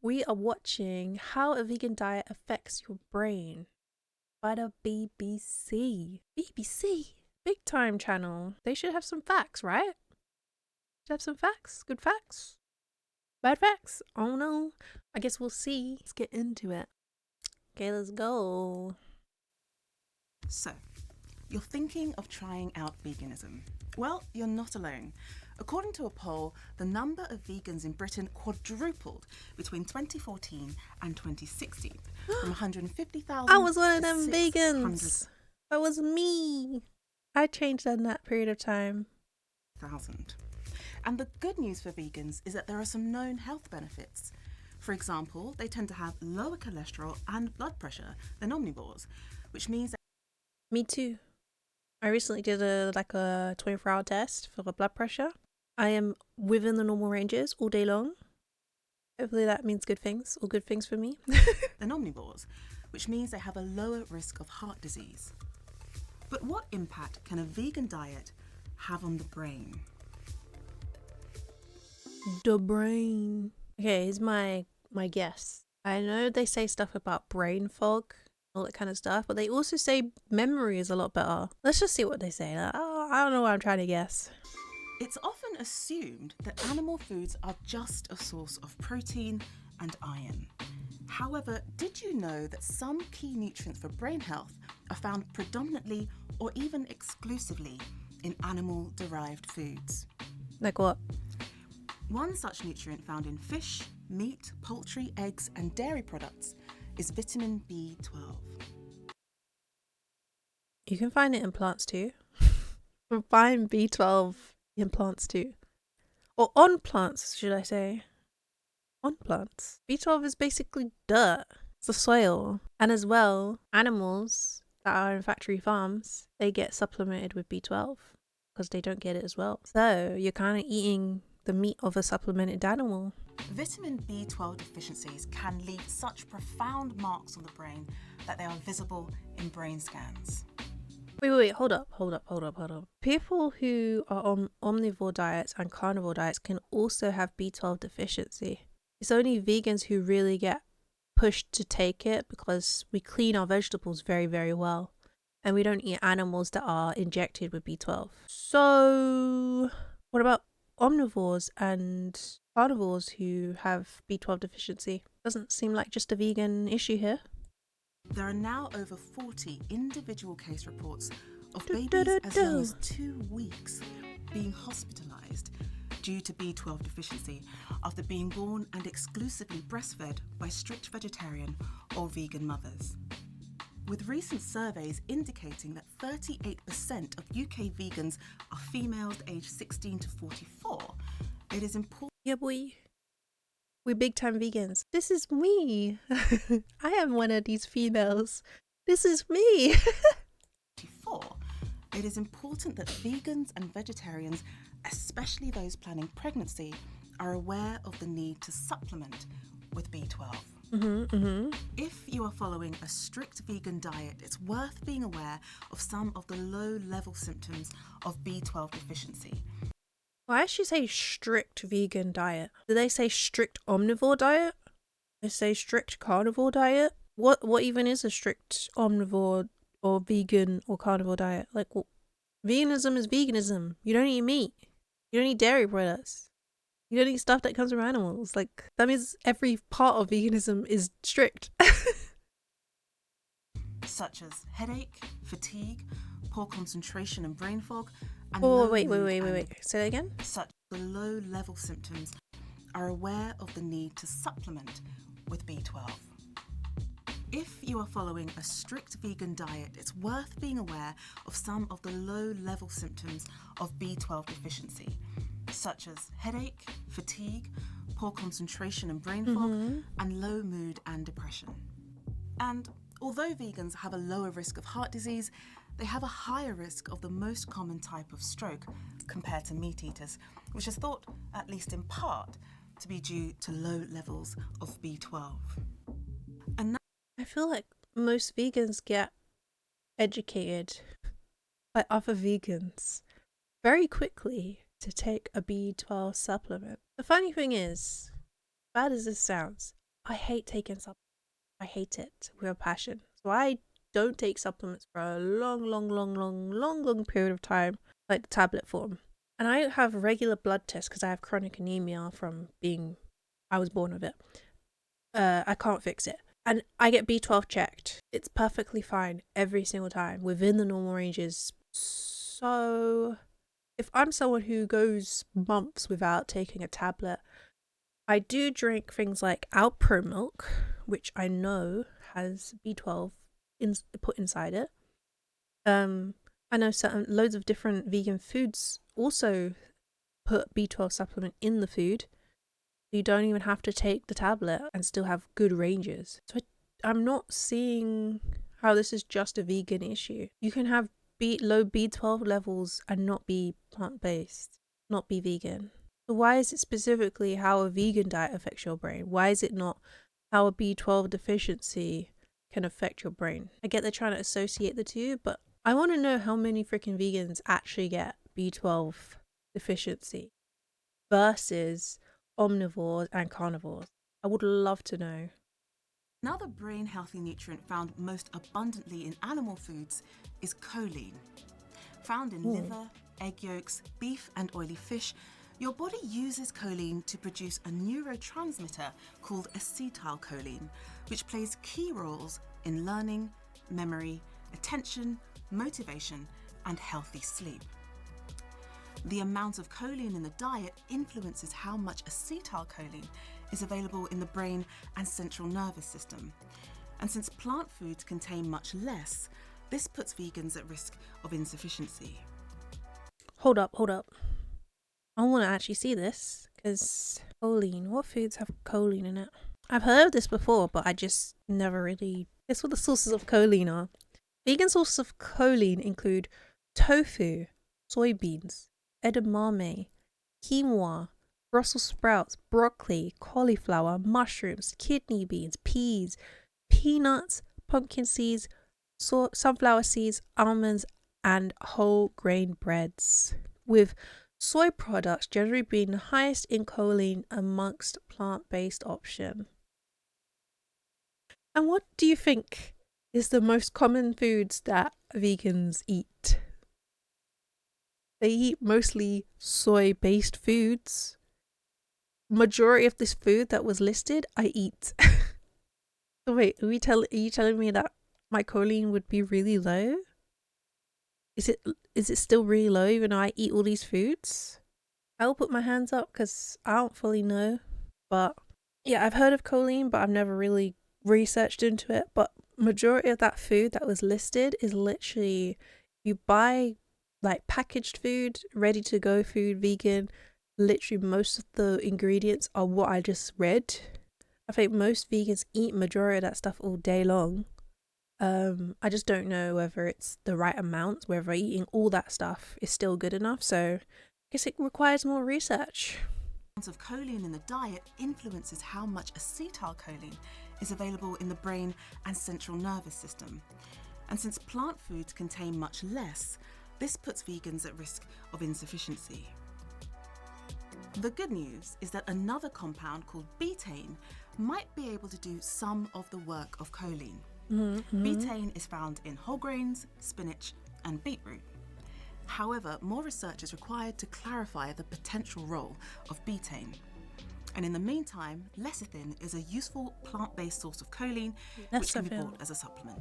we are watching How a Vegan Diet Affects Your Brain by the BBC. BBC, big time channel. They should have some facts, right? Should have some facts. Good facts. Bad facts. Oh no. I guess we'll see. Let's get into it. Okay, let's go. So, you're thinking of trying out veganism. Well, you're not alone. According to a poll, the number of vegans in Britain quadrupled between 2014 and 2016, from 150,000 I was one of to them 600,000. vegans. That was me. I changed that in that period of time. And the good news for vegans is that there are some known health benefits. For example, they tend to have lower cholesterol and blood pressure than omnivores, which means that Me too. I recently did a 24-hour test for the blood pressure. I am within the normal ranges all day long. Hopefully that means good things, or good things for me. than omnivores, which means they have a lower risk of heart disease. But what impact can a vegan diet have on the brain? The brain. Okay, here's my guess. I know they say stuff about brain fog, all that kind of stuff, but they also say memory is a lot better. Let's just see what they say. I don't know what I'm trying to guess. It's often assumed that animal foods are just a source of protein and iron. However, did you know that some key nutrients for brain health are found predominantly or even exclusively in animal-derived foods? Like what? One such nutrient found in fish, meat, poultry, eggs, and dairy products is vitamin B12. You can find it in plants too. You can find B12 in plants too. Or on plants, should I say. On plants. B12 is basically dirt. It's the soil. And as well, animals that are in factory farms, they get supplemented with B12 because they don't get it as well. So you're kind of eating the meat of a supplemented animal. Vitamin B12 deficiencies can leave such profound marks on the brain that they are visible in brain scans. Wait, hold up. People who are on omnivore diets and carnivore diets can also have B12 deficiency. It's only vegans who really get pushed to take it because we clean our vegetables very, very well. And we don't eat animals that are injected with B12. So what about omnivores and carnivores who have B12 deficiency? Doesn't seem like just a vegan issue here. There are now over 40 individual case reports of babies as young as 2 weeks being hospitalised due to B12 deficiency after being born and exclusively breastfed by strict vegetarian or vegan mothers. With recent surveys indicating that 38% of UK vegans are females aged 16 to 44, it is important. Yeah, boy. We're big time vegans. This is me. I am one of these females. This is me. It is important that vegans and vegetarians, especially those planning pregnancy, are aware of the need to supplement with B12. If you are following a strict vegan diet, it's worth being aware of some of the low-level symptoms of B12 deficiency. Why should you say strict vegan diet? Do they say strict omnivore diet? They say strict carnivore diet? What even is a strict omnivore or vegan or carnivore diet? Like, veganism is veganism. You don't eat meat. You don't eat dairy products. You don't eat stuff that comes from animals. Like, that means every part of veganism is strict. Such as headache, fatigue, poor concentration and brain fog, and wait. Say that again? Such the low-level symptoms are aware of the need to supplement with B12. If you are following a strict vegan diet, it's worth being aware of some of the low-level symptoms of B12 deficiency, such as headache, fatigue, poor concentration and brain fog, and low mood and depression. And although vegans have a lower risk of heart disease, they have a higher risk of the most common type of stroke compared to meat eaters, which is thought, at least in part, to be due to low levels of B12. And now I feel like most vegans get educated by other vegans very quickly to take a B12 supplement. The funny thing is, bad as this sounds, I hate taking supplements. I hate it with a passion. So I don't take supplements for a long period of time, like the tablet form. And I have regular blood tests because I have chronic anemia from I was born with it. I can't fix it. And I get B12 checked. It's perfectly fine every single time within the normal ranges. So if I'm someone who goes months without taking a tablet, I do drink things like Alpro milk, which I know has B12 put inside it. I know loads of different vegan foods also put B12 supplement in the food. You don't even have to take the tablet and still have good ranges. So I'm not seeing how this is just a vegan issue. You can have low B12 levels and not be plant-based, not be vegan. So why is it specifically how a vegan diet affects your brain? Why is it not how a B12 deficiency can affect your brain? I get they're trying to associate the two, but I want to know how many freaking vegans actually get B12 deficiency versus omnivores and carnivores. I would love to know. Another brain healthy nutrient found most abundantly in animal foods is choline. Found in liver, egg yolks, beef and oily fish, your body uses choline to produce a neurotransmitter called acetylcholine, which plays key roles in learning, memory, attention, motivation, and healthy sleep. The amount of choline in the diet influences how much acetylcholine is available in the brain and central nervous system. And since plant foods contain much less, this puts vegans at risk of insufficiency. Hold up. I want to actually see this because choline. What foods have choline in it? I've heard of this before, but I just never really guess what the sources of choline are. Vegan sources of choline include tofu, soybeans, edamame, quinoa, Brussels sprouts, broccoli, cauliflower, mushrooms, kidney beans, peas, peanuts, pumpkin seeds, sunflower seeds, almonds, and whole grain breads, with soy products generally being the highest in choline amongst plant-based options. And what do you think is the most common foods that vegans eat? They eat mostly soy-based foods. Majority of this food that was listed, I eat. So wait, are you telling me that my choline would be really low? Is it still really low even though I eat all these foods? I'll put my hands up because I don't fully know. But yeah, I've heard of choline, but I've never really researched into it. But majority of that food that was listed is literally, you buy like packaged food, ready to go food, vegan. Literally most of the ingredients are what I just read. I think most vegans eat majority of that stuff all day long. I just don't know whether it's the right amount, whether eating all that stuff is still good enough. So I guess it requires more research. The amount of choline in the diet influences how much acetylcholine is available in the brain and central nervous system. And since plant foods contain much less, this puts vegans at risk of insufficiency. The good news is that another compound called betaine might be able to do some of the work of choline. Betaine is found in whole grains, spinach, and beetroot. However, more research is required to clarify the potential role of betaine. And in the meantime, lecithin is a useful plant-based source of choline, which can be bought as a supplement.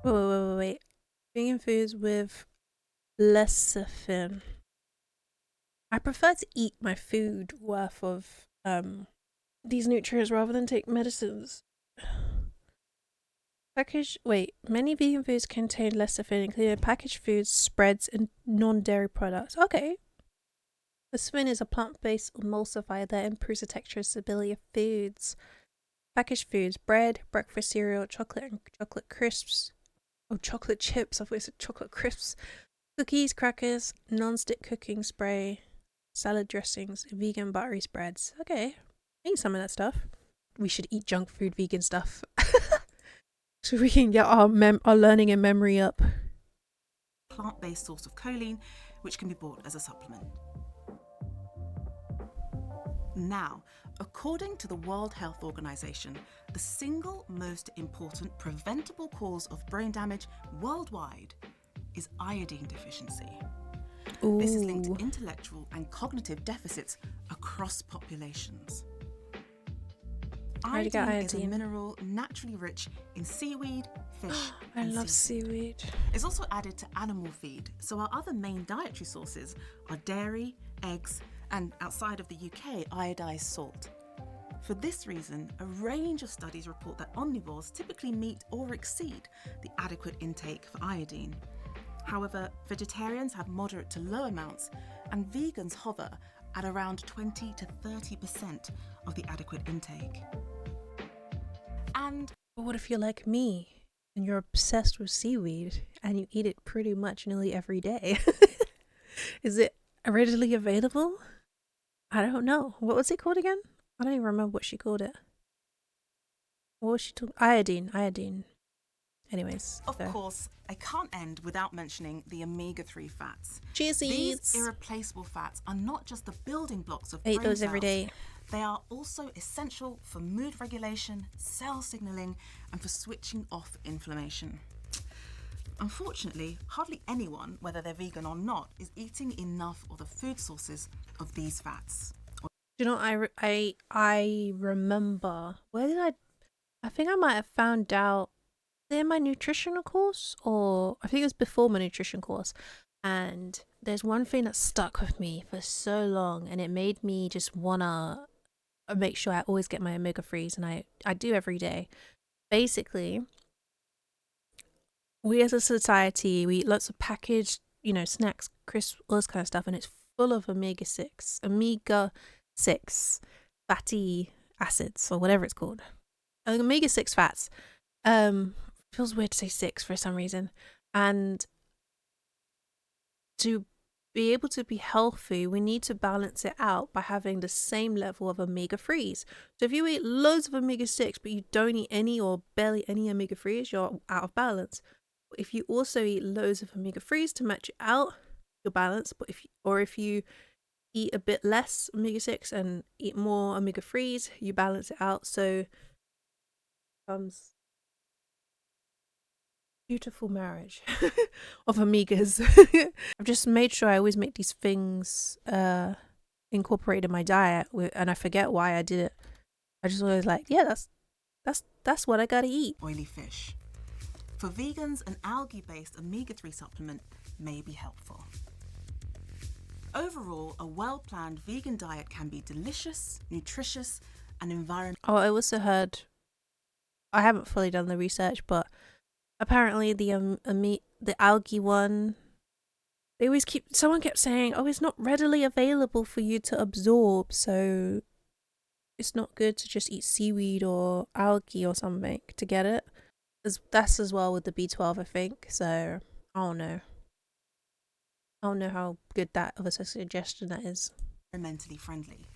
Wait. Vegan foods with lecithin. I prefer to eat my food worth of these nutrients rather than take medicines. Many vegan foods contain lecithin, including packaged foods, spreads, and non-dairy products. Okay. Lecithin is a plant-based emulsifier that improves the texture and stability of foods. Packaged foods, bread, breakfast cereal, chocolate and chocolate crisps. Oh, chocolate chips. I thought it said chocolate crisps. Cookies, crackers, non-stick cooking spray, salad dressings, vegan buttery spreads. Okay. I eat some of that stuff. We should eat junk food vegan stuff. So we can get our learning and memory up. Plant-based source of choline, which can be bought as a supplement. Now, According to the World Health Organization, the single most important preventable cause of brain damage worldwide is iodine deficiency. This is linked Ooh. to intellectual and cognitive deficits across populations. Already got Iodine is a iodine. mineral naturally rich in seaweed, fish, I and love seafood. seaweed. It's also added to animal feed, so our other main dietary sources are dairy, eggs, and outside of the UK, iodized salt. For this reason, a range of studies report that omnivores typically meet or exceed the adequate intake for iodine. However, vegetarians have moderate to low amounts, and vegans hover at around 20 to 30% of the adequate intake. And But what if you're like me and you're obsessed with seaweed and you eat it pretty much nearly every day? Is it readily available? I don't know. What was it called again? I don't even remember what she called it. What was she talking? Iodine. Anyways. of So. course, I can't end without mentioning the omega-3 fats. Cheers. These irreplaceable fats are not just the building blocks of I eat brain those every cells, day. they are also essential for mood regulation, cell signaling, and for switching off inflammation. Unfortunately, hardly anyone, whether they're vegan or not, is eating enough of the food sources of these fats. You know, I remember, where did I think I might have found out in my nutritional course, or I think it was before my nutrition course. And there's one thing that stuck with me for so long, and it made me just wanna make sure I always get my omega-3s, and I do every day. Basically, we as a society, we eat lots of packaged, snacks, crisps, all this kind of stuff, and it's full of omega-6 fatty acids, or whatever it's called. Omega-6 fats. Feels weird to say 6 for some reason. And to be able to be healthy, we need to balance it out by having the same level of omega-3s. So if you eat loads of omega-6 but you don't eat any or barely any omega-3s, you're out of balance. If you also eat loads of omega-3s to match it out, you're balanced. But if you eat a bit less omega-6 and eat more omega-3s, you balance it out. So comes beautiful marriage of omegas. I've just made sure I always make these things incorporated in my diet, and I forget why I did it. I just always like, yeah, that's what I gotta eat. Oily fish. For vegans, an algae-based omega-3 supplement may be helpful. Overall, a well-planned vegan diet can be delicious, nutritious, and environmentally. Oh, I also heard, I haven't fully done the research, but apparently the algae one, someone kept saying, oh, it's not readily available for you to absorb, so it's not good to just eat seaweed or algae or something to get it. That's as well with the B12, I think. So I don't know how good that of a suggestion that is. Environmentally friendly.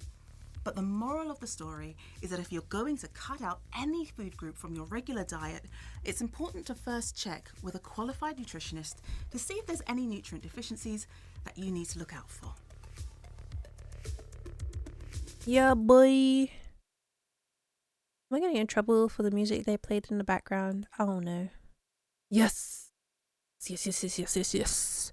But the moral of the story is that if you're going to cut out any food group from your regular diet, it's important to first check with a qualified nutritionist to see if there's any nutrient deficiencies that you need to look out for. Yeah, boy. Am I getting in trouble for the music they played in the background? I don't know. Yes. Yes.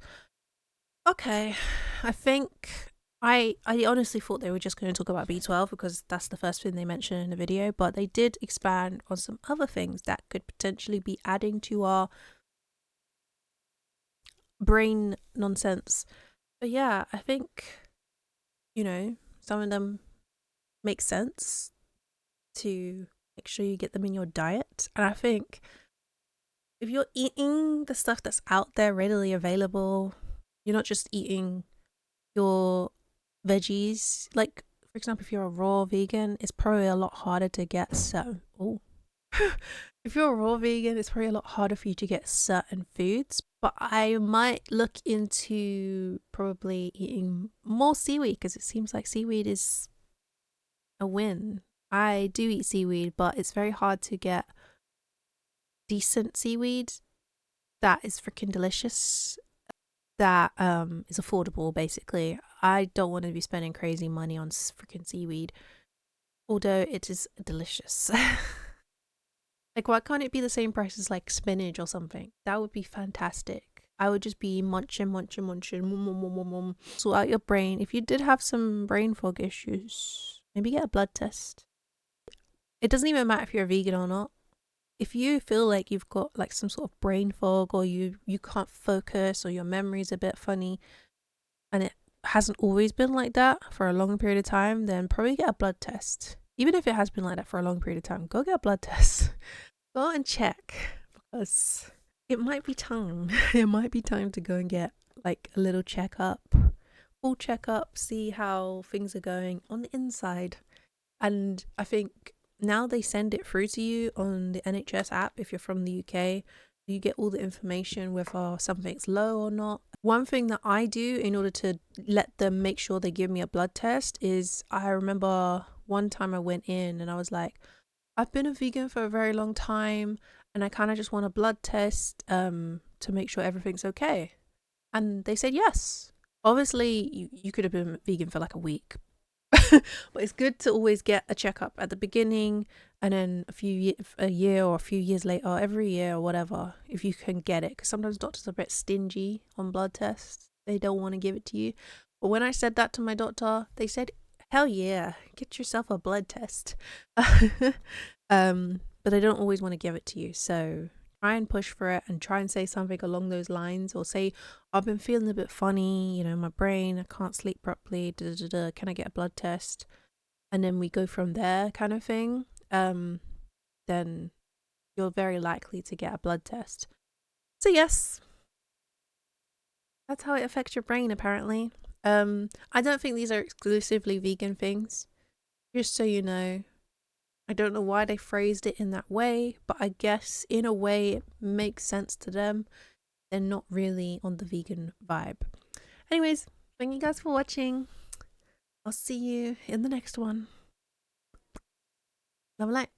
Okay. I think I honestly thought they were just going to talk about B12 because that's the first thing they mentioned in the video, but they did expand on some other things that could potentially be adding to our brain nonsense. But yeah, I think, some of them make sense to make sure you get them in your diet. And I think if you're eating the stuff that's out there readily available, you're not just eating your veggies. Like, for example, if you're a raw vegan, it's probably a lot harder to get certain. If you're a raw vegan, it's probably a lot harder for you to get certain foods. But I might look into probably eating more seaweed because it seems like seaweed is a win. I do eat seaweed, but it's very hard to get decent seaweed that is freaking delicious, that is affordable. Basically, I don't want to be spending crazy money on freaking seaweed. although it is delicious. Like, why can't it be the same price as like spinach or something? That would be fantastic. I would just be munching, sort out your brain. If you did have some brain fog issues, maybe get a blood test. It doesn't even matter if you're a vegan or not. If you feel like you've got like some sort of brain fog, or you can't focus, or your memory's a bit funny, and it hasn't always been like that for a long period of time, then probably get a blood test. Even if it has been like that for a long period of time, go get a blood test. Go and check, because it might be time. It might be time to go and get like a little checkup, full checkup, see how things are going on the inside. And I think now they send it through to you on the NHS app. If you're from the UK, you get all the information whether something's low or not. One thing that I do in order to let them make sure they give me a blood test is, I remember one time I went in and I was like, I've been a vegan for a very long time and I kind of just want a blood test to make sure everything's okay. And they said yes. Obviously, you could have been vegan for like a week, but it's good to always get a checkup at the beginning, and then a year or a few years later, every year or whatever, if you can get it. Because sometimes doctors are a bit stingy on blood tests. They don't want to give it to you. But when I said that to my doctor, they said, hell yeah, get yourself a blood test. But they don't always want to give it to you. So try and push for it and try and say something along those lines, or say, I've been feeling a bit funny, my brain, I can't sleep properly, can I get a blood test? And then we go from there, kind of thing. Then you're very likely to get a blood test. So yes, that's how it affects your brain, apparently. I don't think these are exclusively vegan things, just so you know. I don't know why they phrased it in that way, but I guess in a way it makes sense to them. They're not really on the vegan vibe. Anyways, thank you guys for watching. I'll see you in the next one. Love and light.